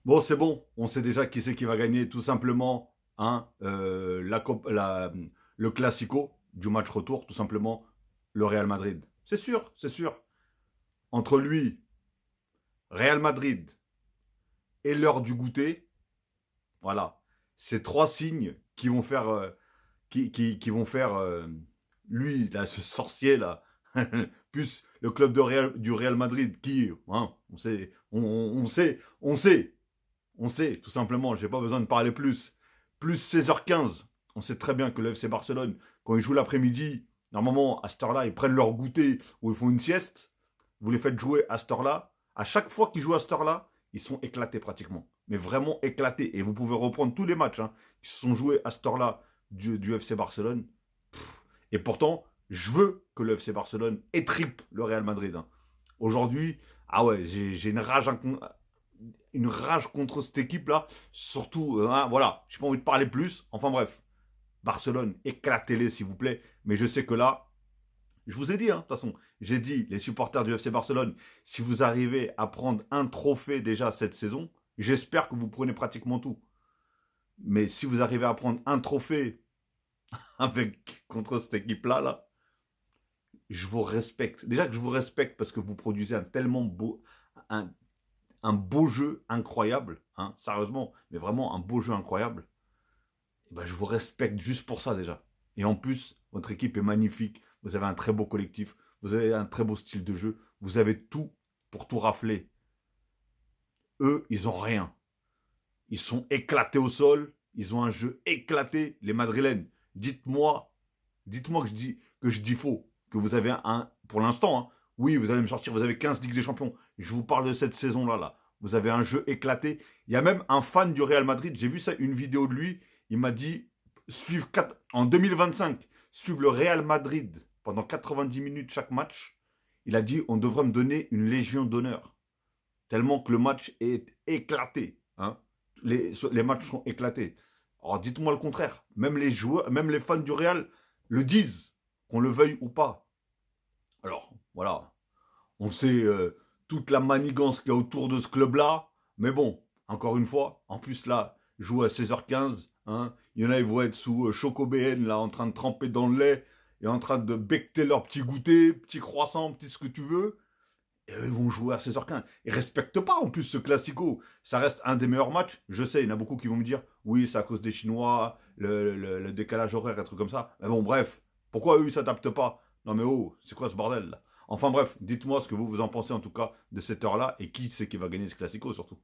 Bon, c'est bon. On sait déjà qui c'est qui va gagner. Tout simplement, hein, le Classico du match retour. Tout simplement, le Real Madrid. C'est sûr, c'est sûr. Entre lui, Real Madrid et l'heure du goûter, voilà. C'est trois signes qui vont faire, qui vont faire lui, là, ce sorcier là, plus le club du Real Madrid qui, hein, on sait, tout simplement, j'ai pas besoin de parler plus. Plus 16h15, on sait très bien que le FC Barcelone, quand ils jouent l'après-midi, normalement, à cette heure-là, ils prennent leur goûter ou ils font une sieste. Vous les faites jouer à cette heure-là. À chaque fois qu'ils jouent à cette heure-là, ils sont éclatés pratiquement. Mais vraiment éclatés. Et vous pouvez reprendre tous les matchs hein, qui se sont joués à cette heure-là du FC Barcelone. Et pourtant, je veux que le FC Barcelone étripe le Real Madrid. Hein. Aujourd'hui, ah ouais, j'ai une rage contre cette équipe-là. Surtout, hein, voilà, j'ai pas envie de parler plus. Enfin bref, Barcelone, éclatez-les s'il vous plaît. Mais je sais que là, je vous ai dit, hein, de toute façon, j'ai dit, les supporters du FC Barcelone, si vous arrivez à prendre un trophée déjà cette saison, j'espère que vous prenez pratiquement tout. Mais si vous arrivez à prendre un trophée contre cette équipe-là, là, je vous respecte. Déjà que je vous respecte parce que vous produisez un, un beau jeu incroyable, hein, sérieusement, mais vraiment un beau jeu incroyable. Et ben, je vous respecte juste pour ça déjà. Et en plus, votre équipe est magnifique. Vous avez un très beau collectif. Vous avez un très beau style de jeu. Vous avez tout pour tout rafler. Eux, ils ont rien. Ils sont éclatés au sol. Ils ont un jeu éclaté. Les Madrilènes, dites-moi que je dis faux. Que vous avez pour l'instant, hein, oui, vous allez me sortir, vous avez 15 Ligues des Champions. Je vous parle de cette saison-là. Là. Vous avez un jeu éclaté. Il y a même un fan du Real Madrid. J'ai vu ça, une vidéo de lui. Il m'a dit, en 2025, suivre le Real Madrid pendant 90 minutes chaque match. Il a dit, on devrait me donner une légion d'honneur. Tellement que le match est éclaté. Hein. Les matchs sont éclatés. Alors dites-moi le contraire. Même les joueurs, même les fans du Real le disent, qu'on le veuille ou pas. Alors, voilà. On sait toute la manigance qu'il y a autour de ce club-là. Mais bon, encore une fois, en plus là, joue à 16h15. Hein, il y en a, ils vont être sous Chocobéenne, là, en train de tremper dans le lait et en train de becter leur petit goûter, petit croissant, petit ce que tu veux. Et eux, ils vont jouer à 16h15. Ils respectent pas en plus ce classico. Ça reste un des meilleurs matchs. Je sais, il y en a beaucoup qui vont me dire oui, c'est à cause des Chinois, le décalage horaire, un truc comme ça. Mais bon, bref. Pourquoi eux, ils s'adaptent pas? Non mais oh, c'est quoi ce bordel là? Enfin bref, dites-moi ce que vous en pensez en tout cas de cette heure-là et qui c'est qui va gagner ce classico surtout.